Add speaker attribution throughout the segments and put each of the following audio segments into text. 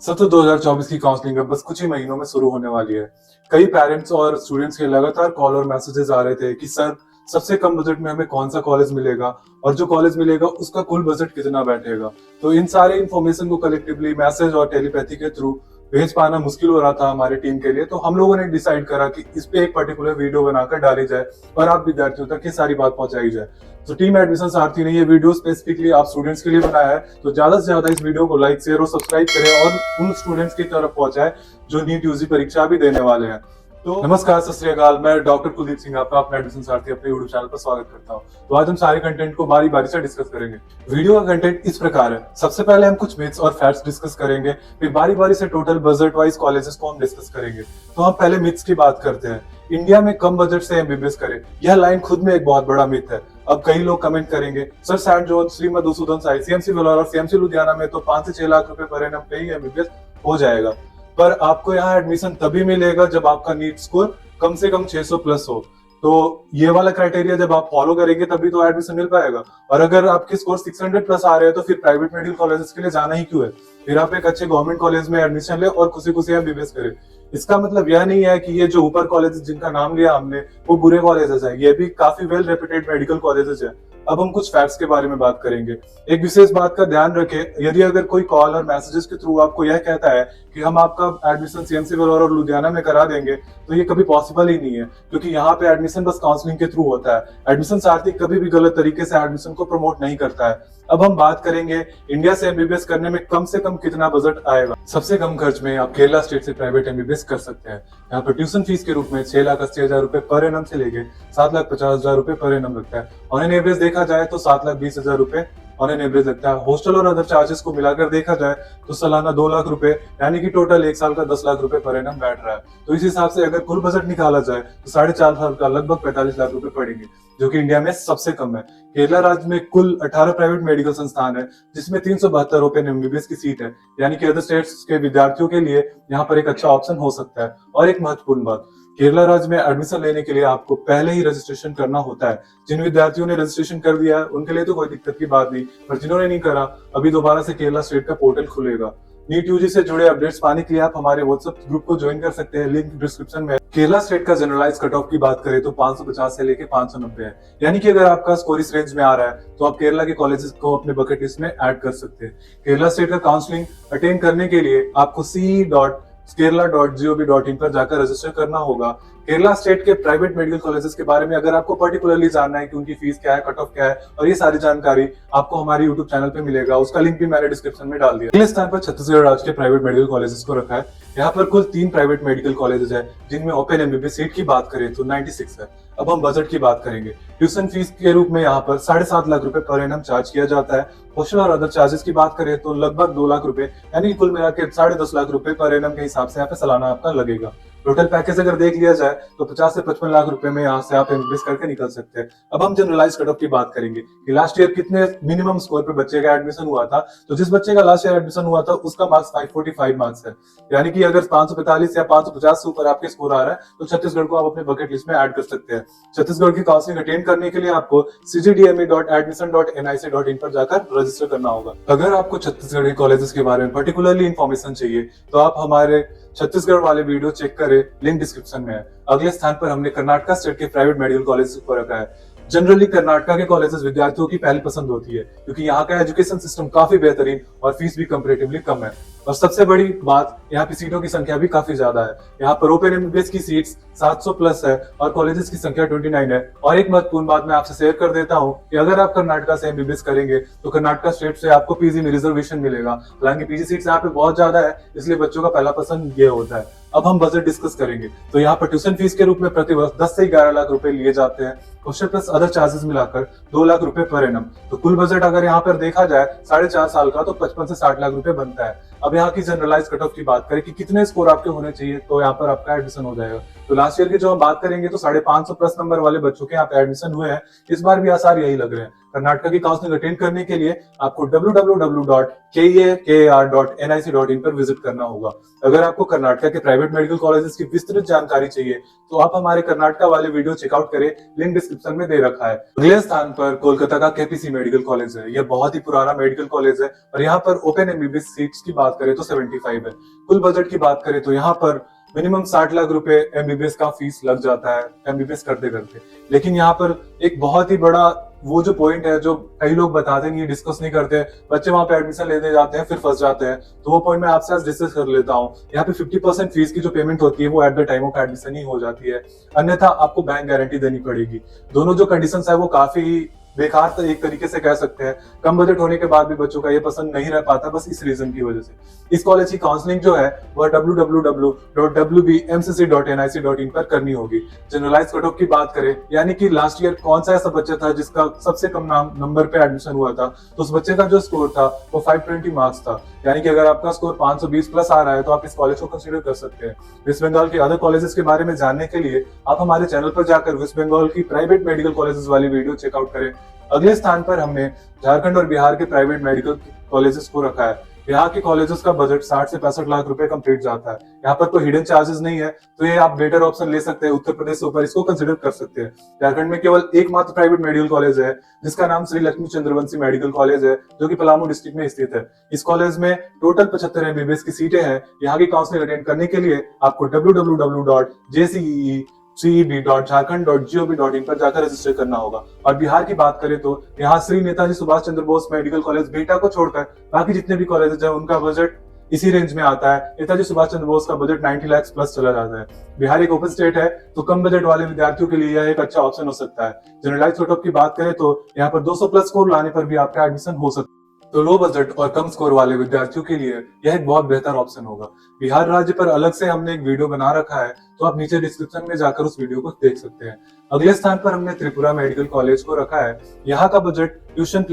Speaker 1: सत्र 2024 की काउंसलिंग अब बस कुछ ही महीनों में शुरू होने वाली है। कई पेरेंट्स और स्टूडेंट्स के लगातार कॉल और मैसेजेस आ रहे थे कि सर, सबसे कम बजट में हमें कौन सा कॉलेज मिलेगा और जो कॉलेज मिलेगा उसका कुल बजट कितना बैठेगा। तो इन सारे इन्फॉर्मेशन को कलेक्टिवली मैसेज और टेलीपैथी के थ्रू भेज पाना मुश्किल हो रहा था हमारी टीम के लिए। तो हम लोगों ने डिसाइड करा कि इस पे एक पर्टिकुलर वीडियो बनाकर डाली जाए और आप विद्यार्थियों तक ये सारी बात पहुंचाई जाए। तो टीम एडमिशन सारथी ने ये वीडियो स्पेसिफिकली आप स्टूडेंट्स के लिए बनाया है। तो ज्यादा से ज्यादा इस वीडियो को लाइक, शेयर और सब्सक्राइब करें और उन स्टूडेंट्स की तरफ पहुंचाए जो नीट यूजी परीक्षा भी देने वाले हैं। तो नमस्कार, सत श्री अकाल। मैं डॉक्टर कुलदीप सिंह आपका अपना एडमिशन सारथी अपने यूट्यूब चैनल पर स्वागत करता हूं। तो आज हम सारे कंटेंट को बारी बारी से डिस्कस करेंगे। वीडियो का कंटेंट इस प्रकार है। सबसे पहले हम कुछ मिथ्स और फैक्ट्स डिस्कस करेंगे, फिर बारी बारी से टोटल बजट वाइज कॉलेजेस को हम डिस्कस करेंगे। तो हम पहले मिथ्स की बात करते हैं। इंडिया में कम बजट से एमबीबीएस करें, यह लाइन खुद में एक बहुत बड़ा मिथ है। अब कई लोग कमेंट करेंगे, sir saint John's, Shri Madhusudan Sai, C M C Vellore और सीएमसी लुधियाना में तो 5 से 6 लाख रुपए पर एनम पे ही एमबीबीएस हो जाएगा। पर आपको यहाँ एडमिशन तभी मिलेगा जब आपका नीट स्कोर कम से कम 600 प्लस हो। तो ये वाला क्राइटेरिया जब आप फॉलो करेंगे तभी तो एडमिशन मिल पाएगा। और अगर आपके स्कोर 600 प्लस आ रहे हैं तो फिर प्राइवेट मेडिकल कॉलेजेस के लिए जाना ही क्यों है। फिर आप एक अच्छे गवर्नमेंट कॉलेज में एडमिशन ले और खुशी खुशी एमबीबीएस करें। इसका मतलब यह नहीं है कि ये जो ऊपर कॉलेजेस जिनका नाम लिया हमने वो बुरे कॉलेजेस है, ये भी काफी वेल रेप्यूटेड मेडिकल कॉलेजेस है। अब हम कुछ फैक्ट्स के बारे में बात करेंगे। एक विशेष बात का ध्यान रखें, यदि अगर कोई कॉल और मैसेजेस के थ्रू आपको यह कहता है कि हम आपका एडमिशन सीएमसी वेलोर और लुधियाना में करा देंगे, तो ये कभी पॉसिबल ही नहीं है, क्योंकि यहाँ पे एडमिशन बस काउंसलिंग के थ्रू होता है। एडमिशन सारथी कभी भी गलत तरीके से एडमिशन को प्रमोट नहीं करता है। अब हम बात करेंगे इंडिया से एमबीबीएस करने में कम से कम कितना बजट आएगा। सबसे कम खर्च में आप केरला स्टेट से प्राइवेट एमबीबीएस कर सकते हैं। यहाँ पर ट्यूशन फीस के रूप में 6,80,000 रुपए पर एनम से लेके 7,50,000 रुपए पर एनम लगता है। ऑन एन एवरेज देखा जाए तो 7,20,000 रुपए ऑन एन एवरेज लगता है। हॉस्टल और अदर चार्जेस को मिलाकर देखा जाए तो सालाना 2 लाख रुपए, यानी कि टोटल एक साल का 10 लाख रुपए पर एनम बैठ रहा है। तो इस हिसाब से अगर कुल बजट निकाला जाए तो 4.5 साल का लगभग 45 लाख रुपए पड़ेंगे, जो कि इंडिया में सबसे कम है। केरला राज्य में कुल 18 प्राइवेट मेडिकल संस्थान है, जिसमें 372 ओपन एमबीबीएस की सीट है, यानी कि अदर स्टेट्स के विद्यार्थियों के लिए यहाँ पर एक अच्छा ऑप्शन हो सकता है। और एक महत्वपूर्ण बात, केरला राज्य में एडमिशन लेने के लिए आपको पहले ही रजिस्ट्रेशन करना होता है। जिन विद्यार्थियों ने रजिस्ट्रेशन कर दिया है उनके लिए तो कोई दिक्कत की बात नहीं, पर जिन्होंने नहीं करा, अभी दोबारा से केरला स्टेट का पोर्टल खुलेगा। नीट यूजी से जुड़े अपडेट्स पाने के लिए आप हमारे व्हाट्सएप ग्रुप को ज्वाइन कर सकते हैं, लिंक डिस्क्रिप्शन में। केरला स्टेट का जनरलाइज कट ऑफ की बात करें तो 550 से लेके 590 है, यानी कि अगर आपका स्कोर इस रेंज में आ रहा है तो आप केरला के कॉलेजेस को अपने बकेट लिस्ट में ऐड कर सकते हैं। केरला स्टेट का काउंसलिंग अटेंड करने के लिए आपको ce.kerala.gov.in पर जाकर रजिस्टर करना होगा। केरला स्टेट के प्राइवेट मेडिकल कॉलेजेस के बारे में अगर आपको पर्टिकुलरली जानना है कि उनकी फीस क्या है, कट ऑफ क्या है और ये सारी जानकारी आपको हमारे यूट्यूब चैनल पे मिलेगा। उसका लिंक भी मैंने डिस्क्रिप्शन में डाल दिया। अगले स्थान पर छत्तीसगढ़ राज्य के प्राइवेट मेडिकल कॉलेजेस को रखा है। यहाँ पर कुल 3 प्राइवेट मेडिकल कॉलेजेस है, जिनमें ओपन एमबीबीएस सीट की बात करें तो 96 है। अब हम बजट की बात करेंगे। ट्यूशन फीस के रूप में यहाँ पर 7.5 लाख रुपए पर एनम चार्ज किया जाता है। हॉस्टल और अदर चार्जेस की बात करें तो लगभग 2 लाख रुपए, यानी कुल मिलाकर 10.5 लाख रुपए पर एनम के हिसाब से यहाँ पे सालाना आपका लगेगा। टोटल पैकेज अगर देख लिया जाए तो 50 से 55 लाख रुपए में यहाँ से आप एमबीबीएस करके निकल सकते हैं। अब हम जनरलाइज कट ऑफ की बात करेंगे कि लास्ट ईयर कितने मिनिमम स्कोर पे बच्चे का एडमिशन हुआ था। तो जिस बच्चे का लास्ट ईयर एडमिशन हुआ था उसका मार्क्स 545 मार्क्स है, यानी कि अगर 545 या 550 से ऊपर आपके स्कोर आ रहा है तो छत्तीसगढ़ को आप अपने बकेट लिस्ट में ऐड कर सकते हैं। छत्तीसगढ़ की काउंसलिंग अटेंड करने के लिए आपको cgdme.admission.nic.in पर जाकर रजिस्टर करना होगा। अगर आपको छत्तीसगढ़ के कॉलेजेस के बारे में पर्टिकुलरली इन्फॉर्मेशन चाहिए तो आप हमारे छत्तीसगढ़ वाले वीडियो चेक करें, लिंक डिस्क्रिप्शन में है। अगले स्थान पर हमने कर्नाटका स्टेट के प्राइवेट मेडिकल कॉलेजेस को रखा है। जनरली कर्नाटका के कॉलेजेस विद्यार्थियों की पहली पसंद होती है, क्योंकि यहाँ का एजुकेशन सिस्टम काफी बेहतरीन और फीस भी कंपैरेटिवली कम है। और सबसे बड़ी बात, यहाँ की सीटों की संख्या भी काफी ज्यादा है। यहाँ पर ओपन एमबीबीएस की सीट्स 700 प्लस है और कॉलेजेस की संख्या 29 है। और एक महत्वपूर्ण बात मैं आपसे शेयर कर देता हूँ कि अगर आप कर्नाटका से एमबीबीएस करेंगे तो कर्नाटका स्टेट से आपको पीजी में रिजर्वेशन मिलेगा। हालांकि पीजी सीट्स यहाँ पे बहुत ज्यादा है, इसलिए बच्चों का पहला पसंद ये होता है। अब हम बजट डिस्कस करेंगे। तो यहाँ पर ट्यूशन फीस के रूप में प्रति वर्ष 10 से 11 लाख रुपए लिए जाते हैं। हॉस्टल प्लस अदर चार्जेस मिलाकर 2 लाख रुपए पर एनम। तो कुल बजट अगर यहाँ पर देखा जाए 4.5 साल का तो 55 से 60 लाख रुपए बनता है। अब यहाँ की जनरलाइज कट ऑफ की बात करें कि कितने स्कोर आपके होने चाहिए तो यहाँ पर आपका एडमिशन हो जाएगा। तो लास्ट ईयर की जो हम बात करेंगे तो 550 प्लस नंबर वाले बच्चों के यहाँ पे एडमिशन हुए हैं। इस बार भी आसार यही लग रहे हैं। कर्नाटक की काउंसलिंग अटेंड करने के लिए आपको www.kear.nic.in पर विजिट करना होगा। अगर आपको कर्नाटक के प्राइवेट मेडिकल कॉलेजेस की विस्तृत जानकारी चाहिए तो आप हमारे कर्नाटक वाले वीडियो चेकआउट करें, लिंक डिस्क्रिप्शन में दे रखा है। अगले स्थान पर कोलकाता का केपीसी मेडिकल कॉलेज है। यह बहुत ही पुराना मेडिकल कॉलेज है और यहाँ पर ओपन एमबीबीएस सीट्स की बात करें तो 75 है। कुल बजट की बात करें तो यहाँ पर मिनिमम 60 लाख रुपए एमबीबीएस का फीस लग जाता है एमबीबीएस करते करते। लेकिन यहाँ पर एक बहुत ही बड़ा वो जो पॉइंट है जो कई लोग बताते नहीं, डिस्कस नहीं करते, बच्चे वहां पे एडमिशन लेने जाते हैं फिर फंस जाते हैं, तो वो पॉइंट मैं आपसे आज डिस्कस कर लेता हूँ। यहाँ पे 50% फीस की जो पेमेंट होती है वो at the time of admission ही हो जाती है, अन्यथा आपको बैंक गारंटी देनी पड़ेगी। दोनों जो कंडीशंस है वो काफी बेकार तो एक तरीके से कह सकते हैं। कम बजट होने के बाद भी बच्चों का ये पसंद नहीं रह पाता, बस इस रीजन की वजह से। इस कॉलेज की काउंसलिंग जो है वह www.wbmcc.nic.in पर करनी होगी। जनरलाइज कट ऑफ की बात करें, यानी कि लास्ट ईयर कौन सा ऐसा बच्चा था जिसका सबसे कम नंबर पे एडमिशन हुआ था, तो उस बच्चे का जो स्कोर था वो 520 मार्क्स था। यानी कि अगर आपका स्कोर 520 प्लस आ रहा है तो आप इस कॉलेज को कंसीडर कर सकते हैं। वेस्ट बंगाल के अदर कॉलेजेस के बारे में जानने के लिए आप हमारे चैनल पर जाकर वेस्ट बंगाल की प्राइवेट मेडिकल कॉलेजेस वाली वीडियो चेकआउट करें। अगले स्थान पर हमने झारखंड और बिहार के प्राइवेट मेडिकल कॉलेजेस को रखा है। यहाँ के कॉलेजेस का बजट 60 से 65 लाख रुपए कंप्लीट जाता है। यहाँ पर कोई हिडन चार्जेस नहीं है, तो ये आप बेटर ऑप्शन ले सकते हैं। उत्तर प्रदेश से ऊपर इसको कंसिडर कर सकते हैं। झारखंड में केवल एकमात्र प्राइवेट मेडिकल कॉलेज है जिसका नाम श्री लक्ष्मी चंद्रवंशी मेडिकल कॉलेज है, जो कि पलामू डिस्ट्रिक्ट में स्थित है। इस कॉलेज में टोटल 75 एमबीबीएस की सीटें हैं। यहाँ की काउंसलिंग अटेंड करने के लिए आपको www.jcee.jharkhand.gov.in पर जाकर रजिस्टर करना होगा। और बिहार की बात करें तो यहाँ श्री नेताजी सुभाष चंद्र बोस मेडिकल कॉलेज बेटा को छोड़कर बाकी जितने भी कॉलेजेस हैं उनका बजट इसी रेंज में आता है। नेताजी सुभाष चंद्र बोस का बजट 90 लाख प्लस चला जाता है। बिहार एक ओपन स्टेट है, तो कम बजट वाले विद्यार्थियों के लिए यह एक अच्छा ऑप्शन हो सकता है। जनरलाइज कट ऑफ की बात करें तो यहाँ पर 200 प्लस स्कोर लाने पर भी आपका एडमिशन हो सकता है। तो लो बजट और कम स्कोर वाले विद्यार्थियों के लिए यह एक बहुत बेहतर ऑप्शन होगा। बिहार राज्य पर अलग से हमने एक वीडियो बना रखा है, तो आप नीचे डिस्क्रिप्शन में जाकर उस वीडियो को देख सकते हैं। अगले स्थान पर हमने त्रिपुरा मेडिकल कॉलेज को रखा है। यहाँ का budget tuition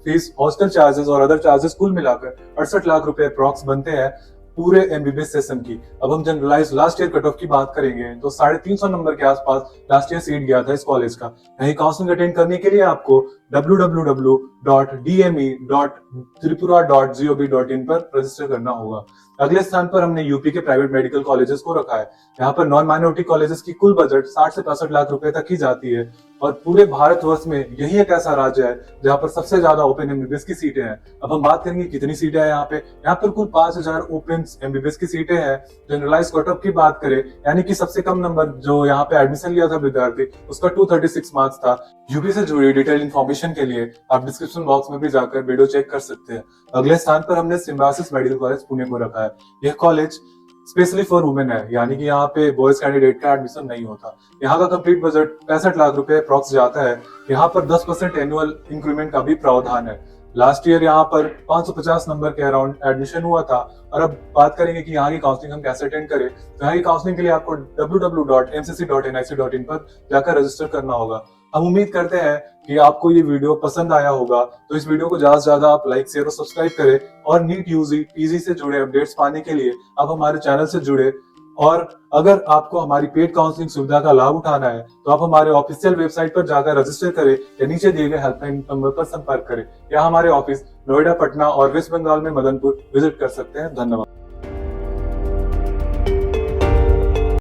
Speaker 1: fees, hostel charges और अदर चार्जेस कुल मिलाकर 68 लाख रुपए अप्रॉक्स बनते हैं पूरे एमबीबीएस सेशन की। अब हम generalise last year cut off की बात करेंगे तो 350 नंबर के आसपास लास्ट ईयर सीट गया था इस कॉलेज का। यही काउंसलिंग अटेंड करने के लिए आपको www.dme.tripura.gov.in पर रजिस्टर करना होगा। अगले स्थान पर हमने यूपी के प्राइवेट मेडिकल कॉलेजेस को रखा है। यहाँ पर नॉन माइनॉरिटी कॉलेजेस की कुल बजट 60 से 65 लाख रुपए तक की जाती है और पूरे भारतवर्ष में यही एक ऐसा राज्य है जहाँ पर सबसे ज्यादा ओपन एमबीबीएस की सीटें हैं। अब हम बात करेंगे कितनी सीटें हैं यहाँ पे। यहाँ पर कुल 5000 ओपन एमबीबीएस की सीटें हैं। जनरलाइज कट ऑफ की बात करें, यानी कि सबसे कम नंबर जो यहाँ पे एडमिशन लिया था विद्यार्थी उसका 236 मार्क्स था। यूपी से जुड़ी डिटेल इन्फॉर्मेशन के लिए आप डिस्क्रिप्शन बॉक्स में भी जाकर वीडियो चेक कर सकते हैं। अगले स्थान पर हमने सिम्बायोसिस मेडिकल कॉलेज पुणे को रखा है। यह कॉलेज स्पेशली फॉर वुमेन है, यानी कि यहाँ पे बॉयज कैंडिडेट का एडमिशन नहीं होता। यहाँ का कंप्लीट बजट 65 लाख रुपए अप्रॉक्स जाता है। यहाँ पर 10% एनुअल इंक्रीमेंट का भी प्रावधान है। लास्ट ईयर यहाँ पर 550 नंबर के अराउंड एडमिशन हुआ था। और अब बात करेंगे कि यहाँ की काउंसलिंग हम कैसे अटेंड करें, तो यहाँ की काउंसलिंग के लिए आपको www.mcc.nic.in पर जाकर रजिस्टर करना होगा। हम उम्मीद करते हैं कि आपको ये वीडियो पसंद आया होगा, तो इस वीडियो को ज्यादा से ज्यादा आप लाइक, शेयर और सब्सक्राइब करें। और नीट यूजी पीजी से जुड़े अपडेट्स पाने के लिए आप हमारे चैनल से जुड़े। और अगर आपको हमारी पेड काउंसलिंग सुविधा का लाभ उठाना है तो आप हमारे ऑफिशियल वेबसाइट पर जाकर रजिस्टर करें या नीचे दिए गए हेल्पलाइन नंबर पर संपर्क करें, या हमारे ऑफिस नोएडा, पटना और वेस्ट बंगाल में मदनपुर विजिट कर सकते हैं। धन्यवाद।